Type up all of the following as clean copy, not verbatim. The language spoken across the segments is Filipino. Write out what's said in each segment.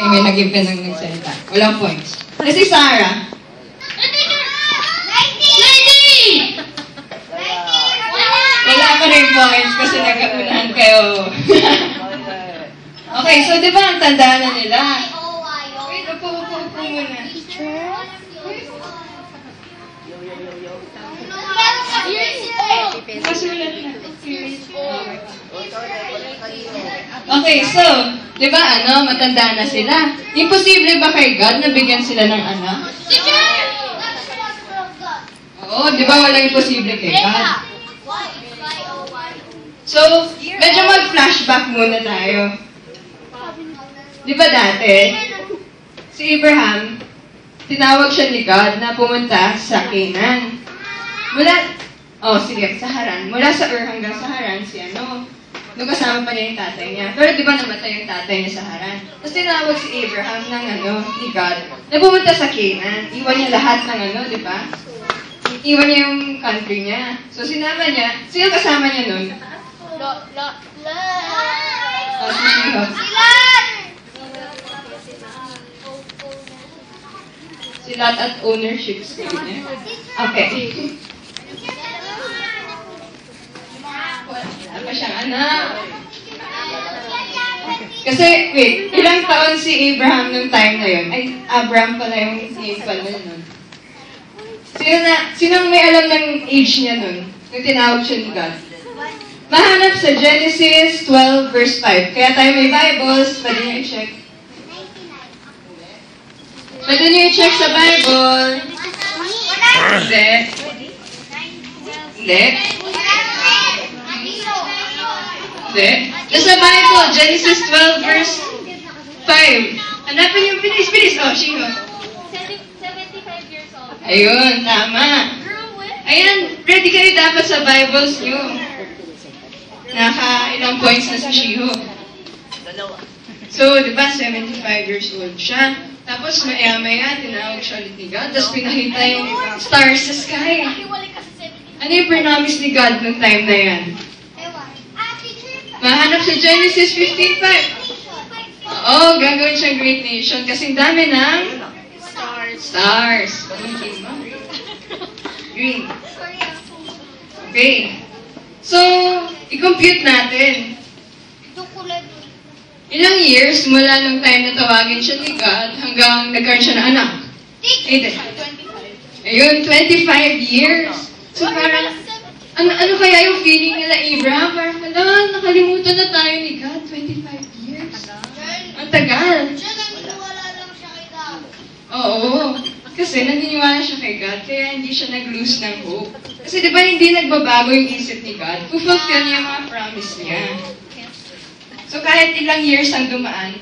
may nag-give ka ng nagsalita. Walang points. Kasi Sarah, 90! wala pa rin points kasi nagkaunahan kayo. Okay, so di ba ang tandaan na nila? Wait, upo muna. Masulat na. Okay, so, di ba matanda na sila? Imposible ba kay God na bigyan sila ng anak? Oo, di ba walang imposible kay God? So, medyo mag-flashback muna tayo. Di ba dati, si Abraham, tinawag siya ni God na pumunta sa Canaan. Sa Haran. Mula sa Ur hanggang sa Haran, nung kasama pa niya yung tatay niya. Pero di ba namatay yung tatay niya sa Haran? Tapos tinawag si Abraham ni God, na pumunta sa Canaan. Iwan niya lahat ng di ba? Iwan niya yung country niya. So sinama niya, sino kasama niya nun? Si Shiho. Si Lot at ownership skill niya. Okay. Wala pa siyang anak. Kasi, wait, ilang taon si Abraham nung time na yun? Ay, Abraham pala yung name pala nun. Sinong may alam ng age niya nun? Nung tinawag siya ni God? Mahanap sa Genesis 12 verse 5. Kaya tayo may Bibles, pwede niyo i-check. Pwede niyo i-check sa Bible. Hindi. Hindi. Hindi. Nasa Bible, Genesis 12 verse 5. Hanapin yung bilis. Oh, Shiho. 75 years old. Ayun, tama. Ayan, ready kayo dapat sa Bibles nyo. Ilang points na si Shiho. So, di ba, 75 years old siya. Tapos, maya-maya, tinawag siya ulit ni God. Tapos, pinakita yung stars sa sky. Ano yung promise ni God nung time na yan? Mahanap sa Genesis 15:5. Oo, gagawin siyang great nation kasi dami ng stars. Green. Okay. So, i-compute natin. Ilang years mula nung time na tawagin siya ni God hanggang nagkaroon siya ng anak? 25. Ayun, 25 years. So, parang, ano kaya yung feeling nila, Abraham? Parang, nakalimutan na tayo ni God. 25 years. Ang tagal. Oo. Kasi naniniwala siya kay God, kaya hindi siya nag-lose ng hope. Kasi di ba hindi nagbabago yung isip ni God? Fulfill niya yung mga promise niya. So kahit ilang years ang dumaan,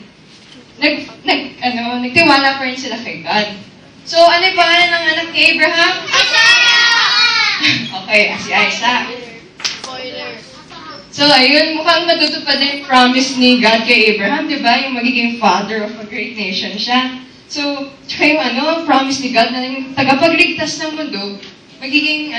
nagtiwala pa rin sila kay God. So ano yung pangalan ng anak ni Abraham? Okay, si Isaac. So ayun, mukhang natutupad na yung promise ni God kay Abraham, di ba? Yung magiging father of a great nation siya. So, tsaka yung promise ni God na yung tagapagligtas ng mundo, magiging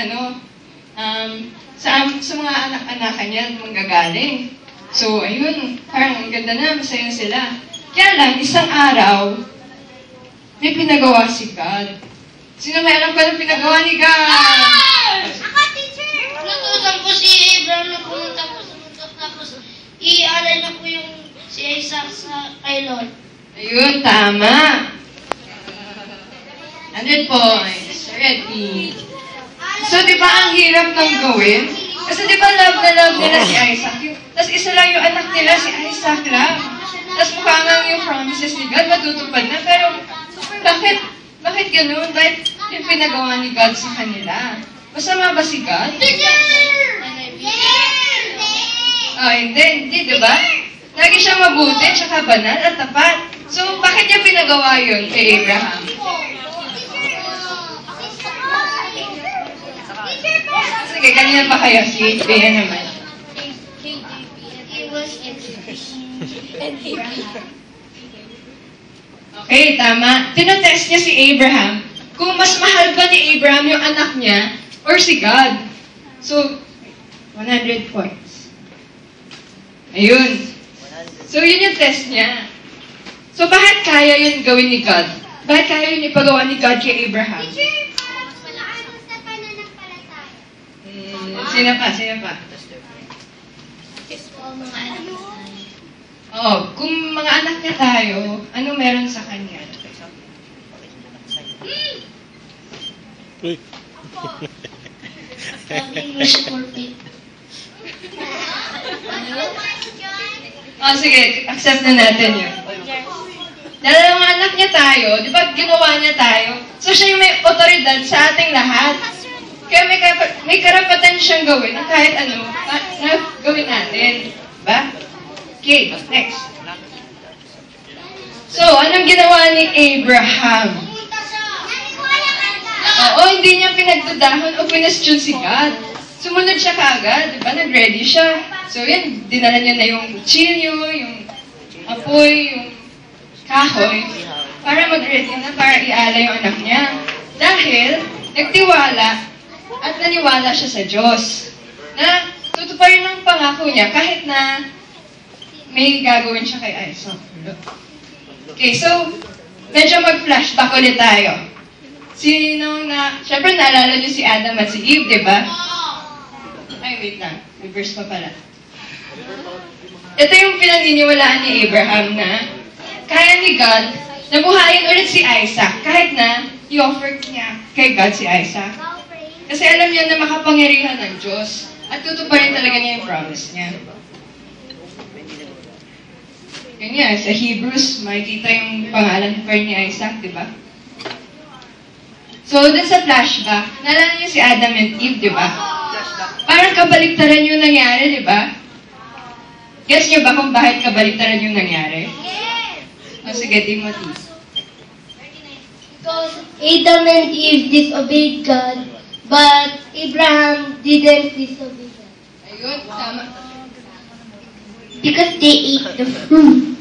sa mga anak-anakan niya manggagaling. So, ayun, parang ang ganda na, masaya sila. Kaya lang, isang araw, may pinagawa si God. Sino may alam pa ng pinagawa ni God? Ako, teacher! Natutusan po si Abraham na pumunta po sa mundo, tapos i-alay na po yung si Isaac sa kay Lord. Ayun, tama. 100 points. Ready. So, di ba ang hirap ng gawin? Kasi di ba love na love nila si Isaac? Tapos isa lang yung anak nila, si Isaac lang. Tapos mukha nga yung promises ni God, matutupad na. Pero, bakit ganun? Bakit yung pinagawa ni God sa kanila? Masama ba si God? Hindi, di ba? Lagi siya mabuti, tsaka banal at tapat. So, bakit niya pinagawa yun kay Abraham? Sige, kanina pa kayo. Si Bea naman. Okay, tama. Tinatest niya si Abraham kung mas mahal ba ni Abraham yung anak niya or si God. So, 100 points. Ayun. So, yun yung test niya. So, bakit kaya yun gawin ni God? Bakit kaya yun ipagawa ni God kay Abraham? Sino pa? Sino pa? Oh, kung mga anak niya tayo, ano meron sa kanya? Uy. English pulpit. Oh, sige, accept na natin yun. Dahil mga anak niya tayo, di ba ginawa niya tayo? So siya yung may otoridad sa ating lahat. Kaya may karapatan siyang gawin na kahit ano na gawin natin. Diba? Okay, next. So, anong ginawa ni Abraham? Oo, hindi niya pinagdudahan o pinestyon si God. Sumunod siya kaagad, di ba? Nag-ready siya. So, yun, dinala niya na yung kutsilyo, yung apoy, yung kahoy, para mag-ready na, para iala yung anak niya. Dahil, nagtiwala at naniwala siya sa Diyos na tutuparin ng pangako niya kahit na may gagawin siya kay Isaac. Okay, so, medyo mag-flashback ulit tayo. Siyempre naalala niyo si Adam at si Eve, di ba? Ay, wait lang. Reverse pa pala. Ito yung pinaniniwalaan ni Abraham na kaya ni God na buhayin ulit si Isaac kahit na i-offer niya kay God si Isaac. Kasi alam niya na makapangyarihan ng Diyos at tutuparin talaga niya yung promise niya. Ganyan, sa Hebrews, makikita yung pangalan pa ni Isaac, di ba? So, dun sa flashback, naalala niyo si Adam and Eve, di ba? Parang kabaliktaran yung nangyari, di ba? Guess niyo ba kung bakit kabaliktaran yung nangyari? O sige, Timothy. Because Adam and Eve disobeyed God, but Abraham didn't disobey God. Ayun, tama. Because they ate the fruit.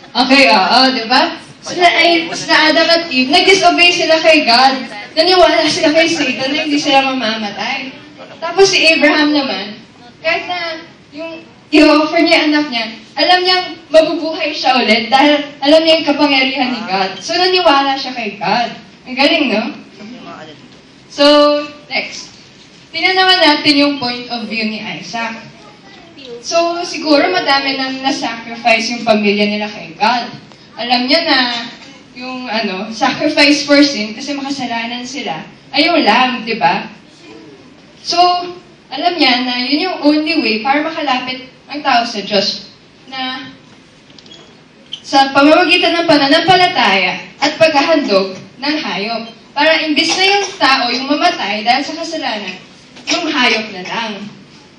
Okay, oo, di ba? Sila Adam at Eve, nag-disobey sila kay God. Naniwala sila kay Satan na hindi sila mamamatay. Tapos si Abraham naman, kahit na yung i-offer niya anak niya, alam niyang mabubuhay siya ulit dahil alam niya yung kapangyarihan ni God. So naniwala siya kay God. Ang galing, no? So, next. Tingnan naman natin yung point of view ni Isaac. So, siguro madami nang na-sacrifice yung pamilya nila kay God. Alam niya na yung sacrifice for sin kasi makasalanan sila ay yung lamb, di ba? So, alam niya na yun yung only way para makalapit ang tao sa Diyos na sa pamamagitan ng pananampalataya at paghahandog ng hayop. Para imbis na yung tao yung mamatay dahil sa kasalanan, yung hayop na lang.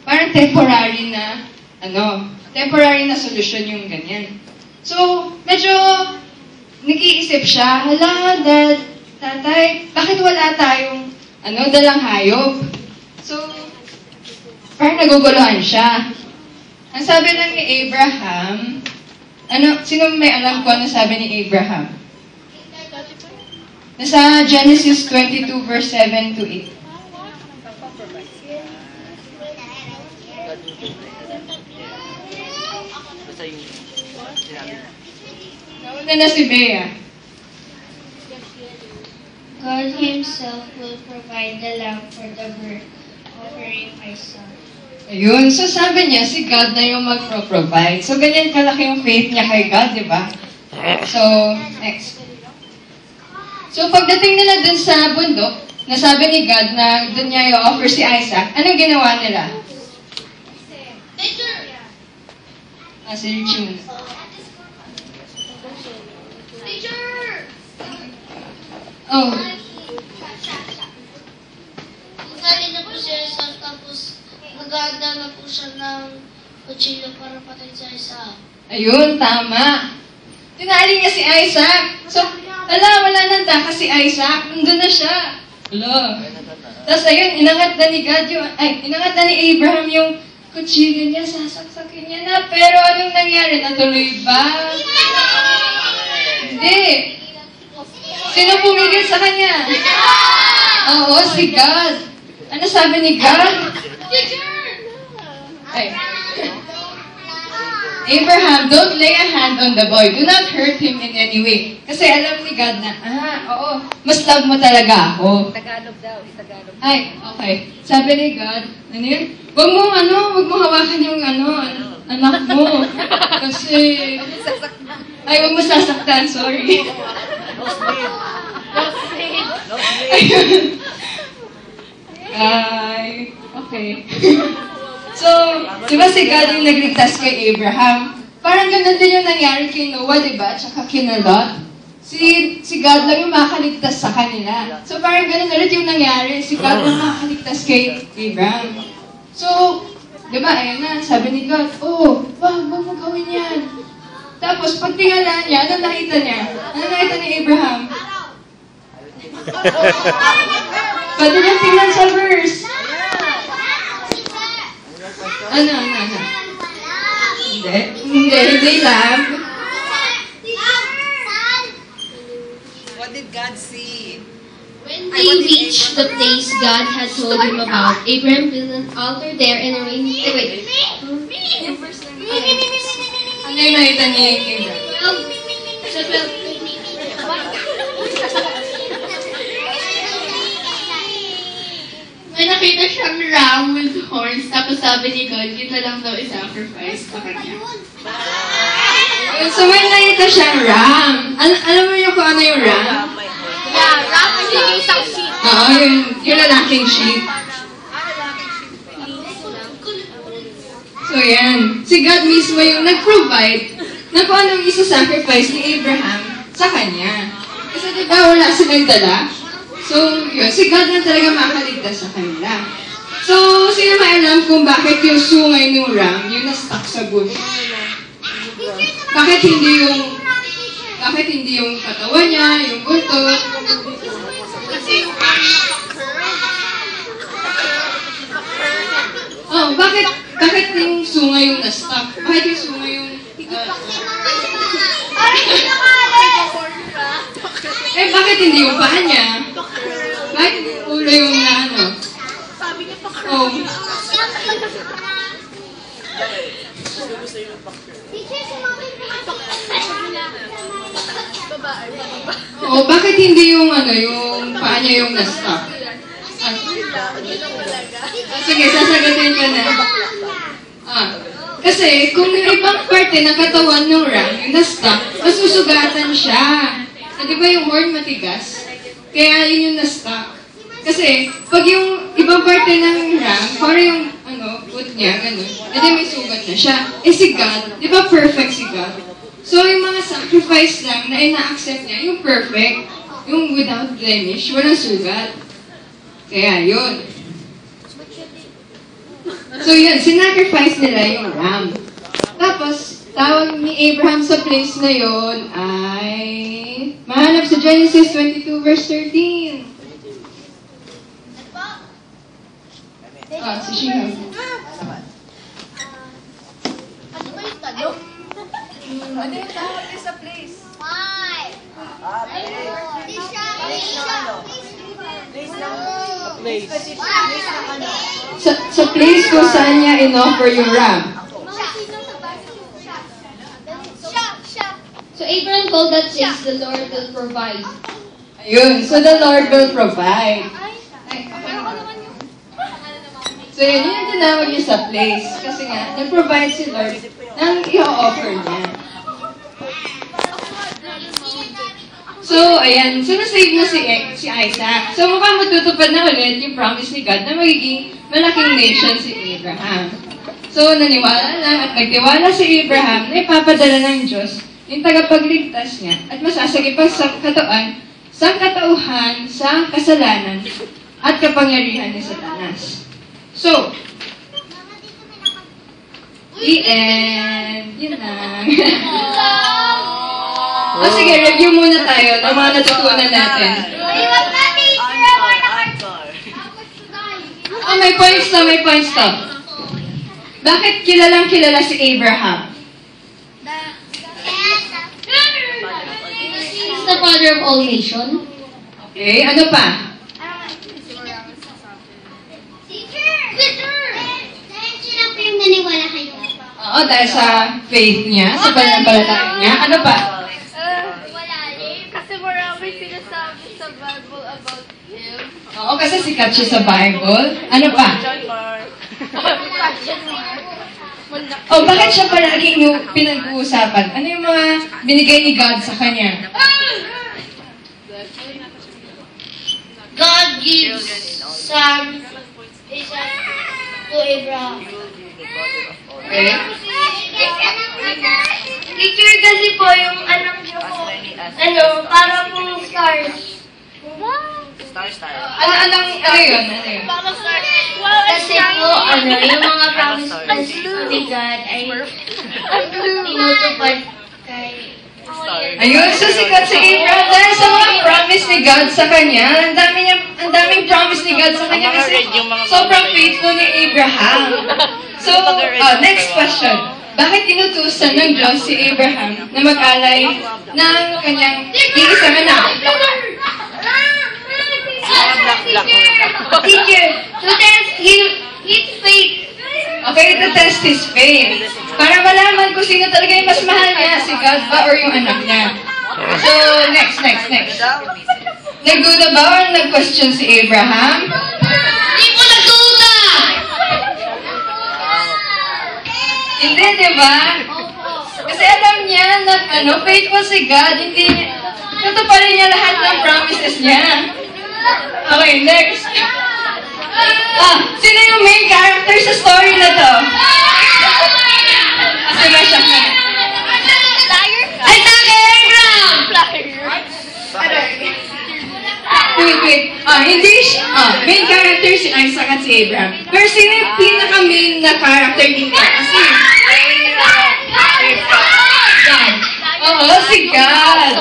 Parang temporary na solusyon yung ganyan. So, medyo nag-iisip siya, hala, Dad, Tatay, bakit wala tayong dalang hayop? So, parang naguguluhan siya. Ang sabi lang ni Abraham, sino may alam ko ano sabi ni Abraham? Nasa Genesis 22 verse 7 to 8. Nauna na si Bea. God Himself will provide the lamb for the burnt offering Isaac. Ayun. So sabi niya, si God na yung magpro-provide. So ganyan kalaki yung faith niya kay God, di ba? So, next. So pagdating nila dun sa bundok, nasabi ni God na dun niya i-offer si Isaac, anong ginawa nila? Si Richie muna. Oh. Sali na po siya sa tapos mag-aanda na po siya ng kutsilyo para patay sa isa. Ayun, tama. Tinali niya si Isaac. So, wala nang takas si Isaac. Nandun na siya. Wala. Tapos ayun, inangat na ni Abraham yung kutsilyo niya, sasaksakin niya na. Pero anong nangyari? Natuloy ba? Hindi. Sino pumigil sa kanya? Oo, si God. Ano sabi ni God? Ay. Abraham, don't lay a hand on the boy. Do not hurt him in any way. Kasi alam ni God na, oo, mas love mo talaga ako. Tagalog daw, Tagalog. Ay, okay. Sabi ni God, ano yun? Huwag mo hawakan yung anak mo. Kasi, ay, huwag mo sasaktan, sorry. Ayun. Ay, okay. So, di ba si God yung nagligtas kay Abraham? Parang ganun din yung nangyari kay Noah, di ba? Tsaka kay Lot. Si God lang yung makaligtas sa kanila. So, parang ganun ulit yung nangyari. Si God lang makaligtas kay Abraham. So, di ba, ayun na, sabi ni God, wag mo gawin yan. Tapos, pag tingala niya, ano nakita niya? Ano nakita ni Abraham? Pwede niya tingnan sa verse. Ano? Hindi lang. What did God see? When they reached the place God had told him about, Abraham built an altar there and arranged... Wait. Ano yung nakita niya yung Abraham? Sa 12. May nakita siyang ram with horns, tapos sabi ni God, yun na lang daw i-sacrifice sa kanya. So may nakita siyang ram. Alam mo yung kung ano yung ram? Yeah, ram is yung isang sheep. Oo, yung lalaking sheep. So yan, si God mismo yung nag-provide na kung anong isa-sacrifice ni Abraham sa kanya. Kasi diba wala silang dala? So, yun, si God na talaga makaligtas sa kanila. So, sino may alam kung bakit yung sungay ng ram, yung na-stuck sa bush? Bakit hindi yung katawan niya, yung buntot? Oh, bakit yung sungay yung na-stuck? Bakit yung sungay yung... bakit hindi yung paa niya? Bakit hindi yung ulo yung Oh. Oh, bakit hindi yung yung paa niya yung na-stuck? Sige, sasagutin ko na. Kasi kung yung ibang parte ng katawan ng ram, yung na-stuck, masusugatan siya. Di ba yung horn matigas? Kaya yun yung na-stuck. Kasi, pag yung ibang parte ng ram, parang yung, foot niya, gano'n, edi may sugat na siya. Si God, di ba perfect si God? So, yung mga sacrifice lang na ina-accept niya, yung perfect, yung without blemish, walang sugat. Kaya, yun. So, yun, sinacrifice nila yung ram. Tapos, tawag ni Abraham sa place na yun ay mahanap sa Genesis 22 verse 13. Si Shiha. Ano yung tawag niya sa place? Sa place kung saan niya in-offer yung ram. So Abraham called that place, the Lord will provide. Ayun, so the Lord will provide. So yun yung tinawag niya sa place. Kasi nga, nag-provide si Lord ng i-offer niya. So, ayan. So, nasave na si Isaac. So, mukhang matutupad na ulit yung promise ni God na magiging malaking nation si Abraham. So, naniwala lang at nagtiwala si Abraham na ipapadala ng Diyos yung tagapagligtas niya at masasagipag sa katauhan sa kasalanan at kapangyarihan ni Satanas. So, the end. Yun lang. Sige, review muna tayo ng mga natutunan natin. May points to. Bakit kilalang kilala si Abraham? He's the father of all nations. Okay, ano pa? Dahil sila po yung naniwala kayo. Oo, Oo, dahil sa faith niya, sa pananampalataya niya. Ano pa? Kasi marami sinasabi sa Bible about him. Oo, kasi sikat siya sa Bible. Ano pa? Oh, bakit siya palaging yung pinag-uusapan? Ano yung mga binigay ni God sa kanya? God gives son to Abraham. Okay? Teacher kasi po yung anak niyo po, para pong stars. Ano yun? Kasi po, yung mga promises ni God ay tinutupad kay... Ayun, so sikat si Abraham dahil sa mga promise ni God sa kanya. Ang daming promise ni God sa kanya kasi sobrang faithful ni Abraham. So, next question. Bakit inutusan ng Diyos si Abraham na mag-alay ng kanyang iisang anak? Teacher, to test his faith. Okay, to test his faith. Para malaman kung sino talaga yung mas mahal niya, si God ba or yung anak niya. So, next. Nagduda ba or nag-question si Abraham? Hindi po nagduda! Hindi, di ba? Kasi alam niya na faithful si God, hindi niya, tutuparin niya lahat ng promises niya. Okay, next. Sino yung main character sa story na to? Sino siya? Ay, sa Abraham! Wait. Hindi siya. Main character si Isaac at si Abraham. Pero sino yung pinaka-main na character dito? Kasi, God. Oo, si God.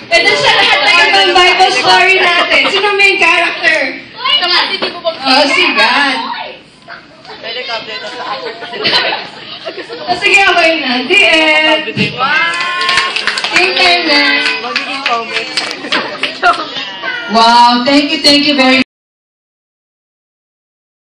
And then sa lahat ng ibang Bible story natin, sino main character? Si God. Sige, okay na. The end. Internet. Wow, thank you very much.